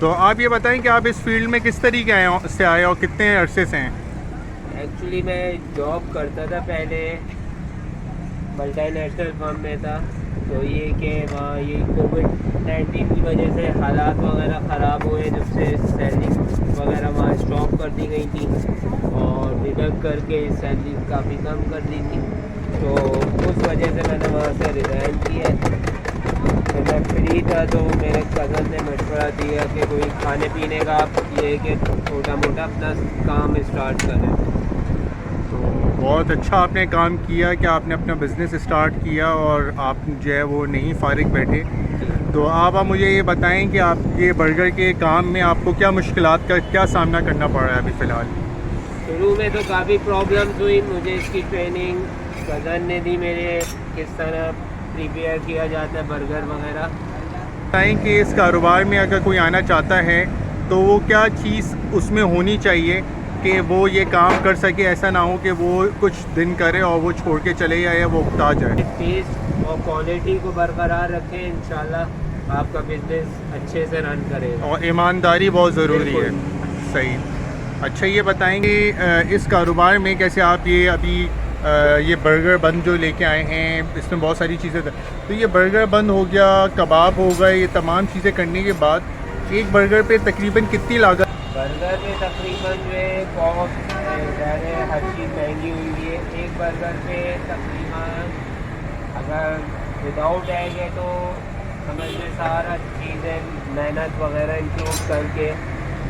तो आप ये बताएं कि आप इस फील्ड में किस तरीके से आए और कितने अरसे से हैं? एक्चुअली मैं जॉब करता था पहले, मल्टीनेशनल फर्म में था। तो ये कि वहाँ ये कोविड-19 की वजह से हालात वगैरह ख़राब हुए, जब से सैलरी वगैरह वहाँ स्टॉप कर दी गई थी और डिडक्ट करके सैलरी काफ़ी कम कर दी थी। तो उस वजह से मैंने वहाँ से रिज़ाइन किया। तो मैं फ्री था तो मेरे कज़न ने मशवरा दिया कि कोई खाने पीने का आप ये कि छोटा मोटा अपना काम स्टार्ट करें। बहुत अच्छा आपने काम किया कि आपने अपना बिज़नेस स्टार्ट किया और आप जो है वो नहीं फारिग बैठे। तो आप मुझे ये बताएं कि आप ये बर्गर के काम में आपको क्या मुश्किलात का क्या सामना करना पड़ रहा है अभी फ़िलहाल? शुरू में तो काफ़ी प्रॉब्लम्स हुई, मुझे इसकी ट्रेनिंग कज़न ने दी मेरे, किस तरह प्रिपेयर किया जाता है बर्गर वगैरह। बताएं कि इस कारोबार में अगर कोई आना चाहता है तो वो क्या चीज़ उसमें होनी चाहिए कि वो ये काम कर सके, ऐसा ना हो कि वो कुछ दिन करे और वो छोड़ के चले जाए या वो उकता जाए। टेस्ट और क्वालिटी को बरकरार रखें, इंशाल्लाह आपका बिजनेस अच्छे से रन करेगा। और ईमानदारी बहुत ज़रूरी है। सही। अच्छा ये बताएंगे इस कारोबार में कैसे आप ये अभी ये बर्गर बन जो लेके आए हैं, इसमें बहुत सारी चीज़ें तो ये बर्गर बन हो गया, कबाब हो गए, ये तमाम चीज़ें करने के बाद एक बर्गर पे तकरीबन कितनी लागत? बर्गर में तकरीबन जो है कॉस्ट हर चीज़ महंगी हुई है। एक बर्गर पे तकरीबन अगर विदाउट एग है तो समझ में सारा चीज़ें मेहनत वगैरह इंक्लूड करके,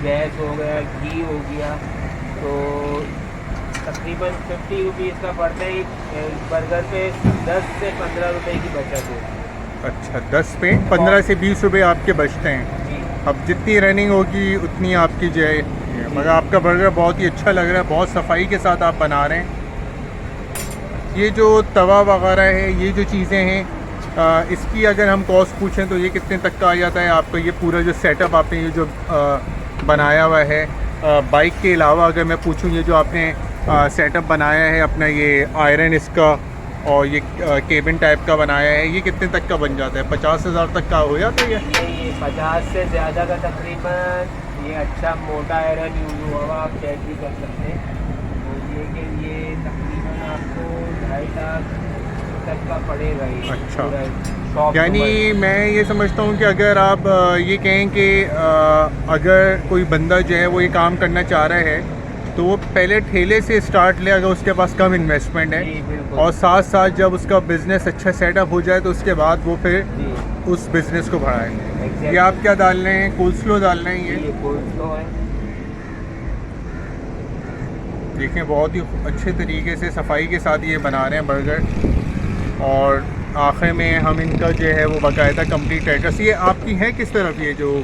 गैस हो गया, घी हो गया, तो तकरीबन 50 रुपीज़ का पड़ता है। एक बर्गर पे 10 से 15 रुपए की बचत होती अच्छा, 10 पे 15 से 20 रुपये आपके बचते हैं। है जी। अब जितनी रनिंग होगी उतनी आपकी जो है, मगर आपका बर्गर बहुत ही अच्छा लग रहा है, बहुत सफाई के साथ आप बना रहे हैं। ये जो तवा वगैरह है, ये जो चीज़ें हैं, इसकी अगर हम कॉस्ट पूछें तो ये कितने तक का आ जाता है आपका? ये पूरा जो सेटअप आपने ये जो बनाया हुआ है, बाइक के अलावा अगर मैं पूछूं, ये जो आपने सेटअप बनाया है अपना, ये आयरन इसका और ये केबिन टाइप का बनाया है, ये कितने तक का बन जाता है? 50,000 तक का हो जाता है ये 50 से ज़्यादा का तकरीबन। ये अच्छा मोटा आयरन यूज़ हुआ हुआ आप चेक भी कर सकते हैं। तो ये कि ये तकरीबन आपको 2.5 लाख तक का पड़ेगा ये। अच्छा। शॉप यानी मैं ये समझता हूँ कि अगर आप ये कहें कि अगर कोई बंदा जो है वो ये काम करना चाह रहा है तो वो पहले ठेले से स्टार्ट ले, अगर उसके पास कम इन्वेस्टमेंट है, और साथ साथ जब उसका बिज़नेस अच्छा सेटअप हो जाए तो उसके बाद वो फिर उस बिज़नेस को बढ़ाए। ये आप क्या डाल रहे हैं? कोल्स्लो डाल रहे हैं? ये कोल्स्लो है। देखें बहुत ही अच्छे तरीके से सफाई के साथ ये बना रहे हैं बर्गर, और आखिर में हम इनका जो है वो बाकायदा कंप्लीट एड्रेस। ये आपकी है किस तरफ ये जो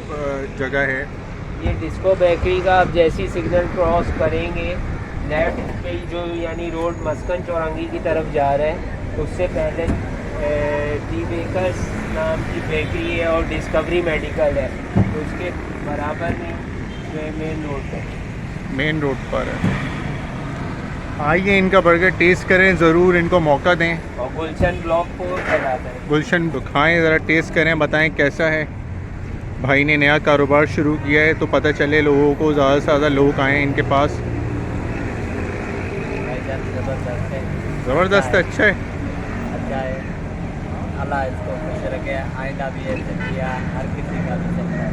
जगह है? ये डिस्को बेकरी का आप जैसी सिग्नल क्रॉस करेंगे लेफ्ट पे ही जो यानी रोड मस्कन चौरंगी की तरफ जा रहा है, उससे पहले दी बेकर्स नाम की बेकरी है और डिस्कवरी मेडिकल है, तो उसके बराबर में जो है मेन रोड पर। मेन रोड पर है। आइए इनका बर्गर टेस्ट करें, ज़रूर इनको मौका दें। और गुलशन ब्लॉक 4 पर आता है। गुलशन खाएँ, ज़रा टेस्ट करें, बताएं कैसा है। भाई ने नया कारोबार शुरू किया है तो पता चले लोगों को, ज़्यादा से ज़्यादा लोग आएँ इनके पास। ज़बरदस्त है। ज़बरदस्त है, अच्छा है। अच्छा है। अल्लाह इसको खुश रखे, आइंदा भी ऐसे किया, हर किसी का भी चलता है।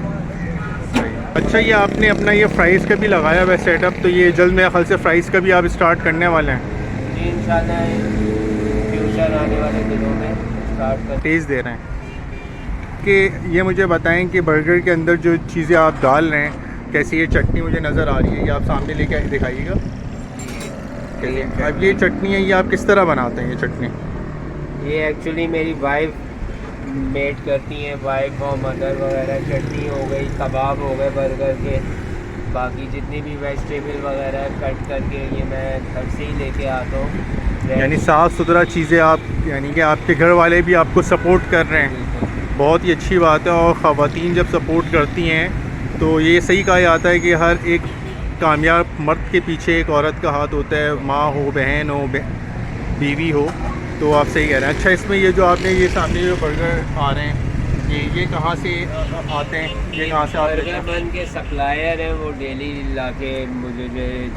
अच्छा, ये आपने अपना ये फ्राइज़ का भी लगाया हुआ है सेटअप, तो ये जल्द मेरे ख्याल से फ्राइज़ का भी आप स्टार्ट करने वाले हैं? जी इंशाल्लाह फ्यूचर आने वाले दिनों में स्टार्ट कर। टेस्ट दे रहे हैं कि ये मुझे बताएं कि बर्गर के अंदर जो चीज़ें आप डाल रहे हैं कैसी? ये चटनी मुझे नज़र आ रही है, ये आप सामने लेके दिखाइएगा। अब ये चटनी है, ये आप किस तरह बनाते हैं ये चटनी? ये एक्चुअली मेरी वाइफ मेड करती हैं, वाइफ और मदर वगैरह। चटनी हो गई, कबाब हो गए बर्गर के, बाकी जितनी भी वेजिटेबल वगैरह कट करके ये मैं घर से ही लेके आता हूँ। यानी साफ़ सुथरा चीज़ें आप, यानी कि आपके घर वाले भी आपको सपोर्ट कर रहे हैं, बहुत ही अच्छी बात है। और ख़वातीन जब सपोर्ट करती हैं तो ये सही कहा जाता है कि हर एक कामयाब मर्द के पीछे एक औरत का हाथ होता है, माँ हो, बहन हो, बीवी हो। तो आप सही कह रहे हैं। अच्छा, इसमें ये जो आपने ये सामने जो बर्गर आ रहे हैं, ये कहाँ से आते हैं, ये कहाँ से आते बर्गर हैं? बन के सप्लायर है, वो डेली लाके मुझे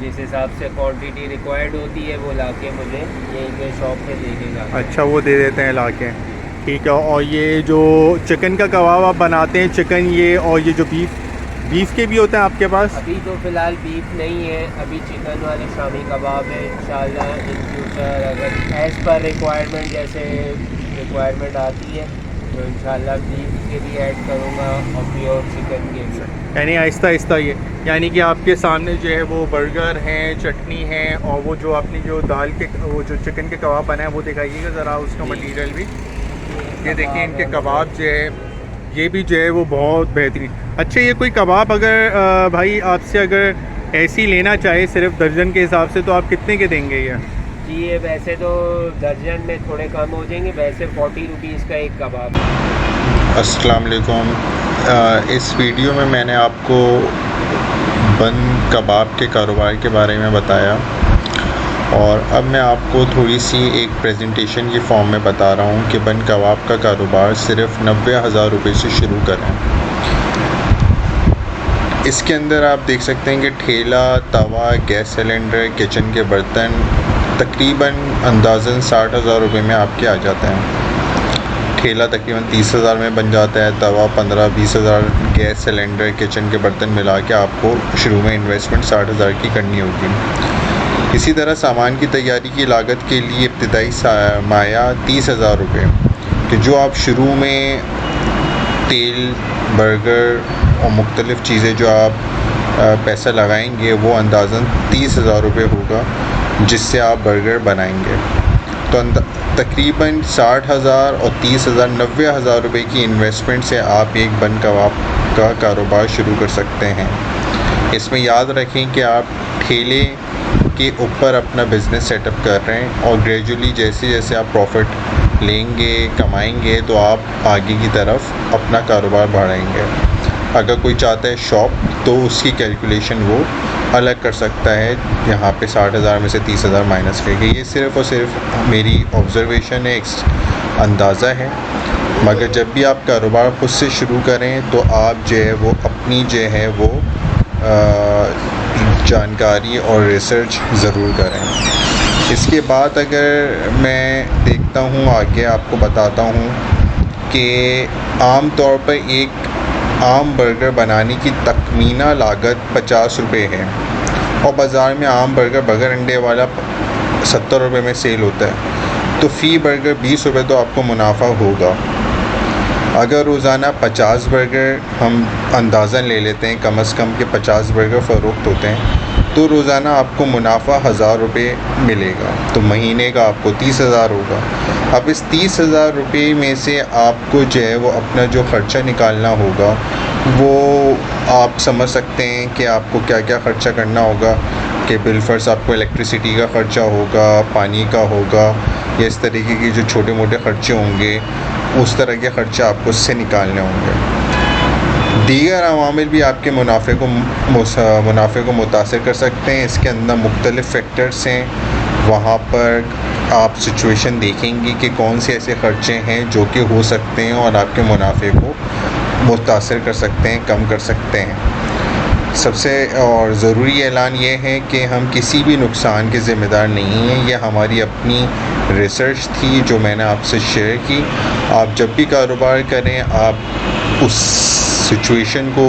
जिस हिसाब से क्वांटिटी रिक्वायर्ड होती है वो लाके मुझे यहीं पे शॉप पे दे देगा। अच्छा, वो दे देते हैं लाके, ठीक है। और ये जो चिकन का कबाब आप बनाते हैं, चिकन ये, और ये जो बीफ के भी होते हैं आपके पास? अभी तो फ़िलहाल बीफ नहीं है, अभी चिकन वाले शामी कबाब है। इंशाल्लाह इन फ्यूचर अगर एज़ पर रिक्वायरमेंट जैसे रिक्वायरमेंट आती है तो इंशाल्लाह बीफ के भी ऐड करूँगा और प्योर चिकन के भी। यानी आहिस्ता आहिस्ता ये, यानी कि आपके सामने जो है वो बर्गर हैं, चटनी है, और वो जो आपने जो दाल के वो जो चिकन के कबाब बनाए वो दिखाइएगा ज़रा उसका मटीरियल भी। ये देखिए इनके कबाब जो है, ये भी जो है वो बहुत बेहतरीन। अच्छा, ये कोई कबाब अगर भाई आपसे अगर ऐसी लेना चाहे सिर्फ दर्जन के हिसाब से, तो आप कितने के देंगे ये? जी ये वैसे तो दर्जन में थोड़े कम हो जाएंगे, वैसे 40 रुपीज़ का एक कबाब। अस्सलाम वालेकुम। इस वीडियो में मैंने आपको बन कबाब के कारोबार के बारे में बताया, और अब मैं आपको थोड़ी सी एक प्रेजेंटेशन की फॉर्म में बता रहा हूँ कि बन कबाब का कारोबार सिर्फ 90,000 रुपये से शुरू करें। इसके अंदर आप देख सकते हैं कि ठेला, तवा, गैस सिलेंडर, किचन के बर्तन तकरीबन अंदाज़न 60,000 रुपये में आपके आ जाते हैं। ठेला तकरीबन 30,000 में बन जाता है, तवा 15-20 हज़ार, गैस सिलेंडर, किचन के बर्तन मिला के आपको शुरू में इन्वेस्टमेंट 60,000 की करनी होगी। इसी तरह सामान की तैयारी की लागत के लिए इब्तदाई सरमाया 30,000 रुपये, कि जो आप शुरू में तेल, बर्गर और मुख्तलिफ़ चीज़ें जो आप पैसा लगाएंगे वो अंदाज़न 30,000 रुपये होगा, जिससे आप बर्गर बनाएंगे। तो तकरीबन 60,000 और 30,000 90,000 रुपये की इन्वेस्टमेंट से आप एक बन कबाब का कारोबार शुरू कर सकते हैं। इसमें याद रखें कि आप ठेले के ऊपर अपना बिज़नेस सेटअप कर रहे हैं, और ग्रेजुअली जैसे जैसे आप प्रॉफिट लेंगे, कमाएंगे, तो आप आगे की तरफ अपना कारोबार बढ़ाएंगे। अगर कोई चाहता है शॉप, तो उसकी कैलकुलेशन वो अलग कर सकता है, यहाँ पे 60,000 में से 30,000 माइनस करके। ये सिर्फ़ और सिर्फ मेरी ऑब्ज़र्वेशन है, एक अंदाज़ा है। मगर जब भी आप कारोबार खुद से शुरू करें तो आप जो है वो अपनी जो है वो जानकारी और रिसर्च ज़रूर करें। इसके बाद अगर मैं देखता हूँ आगे, आपको बताता हूँ कि आम तौर पर एक आम बर्गर बनाने की तखमीना लागत 50 रुपये है, और बाज़ार में आम बर्गर अंडे वाला 70 रुपये में सेल होता है, तो फ़ी बर्गर 20 रुपये तो आपको मुनाफा होगा। अगर रोज़ाना 50 बर्गर हम अंदाज़न ले लेते हैं, कम से कम के 50 बर्गर फ़रोख्त होते हैं, तो रोज़ाना आपको मुनाफा 1,000 रुपये मिलेगा, तो महीने का आपको 30,000 होगा। अब इस 30,000 रुपये में से आपको जो है वो अपना जो ख़र्चा निकालना होगा, वो आप समझ सकते हैं कि आपको क्या क्या ख़र्चा करना होगा। कि बिलफर्स आपको इलेक्ट्रिसिटी का ख़र्चा होगा, पानी का होगा, या इस तरीके के जो छोटे मोटे ख़र्चे होंगे, उस तरह के ख़र्चे आपको उससे निकालने होंगे। दीगर अवामिल भी आपके मुनाफे को मुतासिर कर सकते हैं। इसके अंदर मुख्तलिफ़ फैक्टर्स हैं, वहाँ पर आप सिचुएशन देखेंगे कि कौन से ऐसे ख़र्चे हैं जो कि हो सकते हैं और आपके मुनाफे को मुतासिर कर सकते हैं, कम कर सकते हैं। सबसे और ज़रूरी ऐलान ये है कि हम किसी भी नुकसान के ज़िम्मेदार नहीं हैं। ये हमारी अपनी रिसर्च थी जो मैंने आपसे शेयर की। आप जब भी कारोबार करें, आप उस सिचुएशन को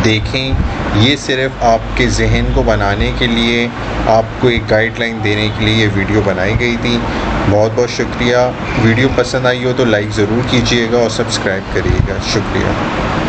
देखें। ये सिर्फ़ आपके ज़हन को बनाने के लिए, आपको एक गाइडलाइन देने के लिए ये वीडियो बनाई गई थी। बहुत बहुत शुक्रिया। वीडियो पसंद आई हो तो लाइक ज़रूर कीजिएगा और सब्सक्राइब करिएगा। शुक्रिया।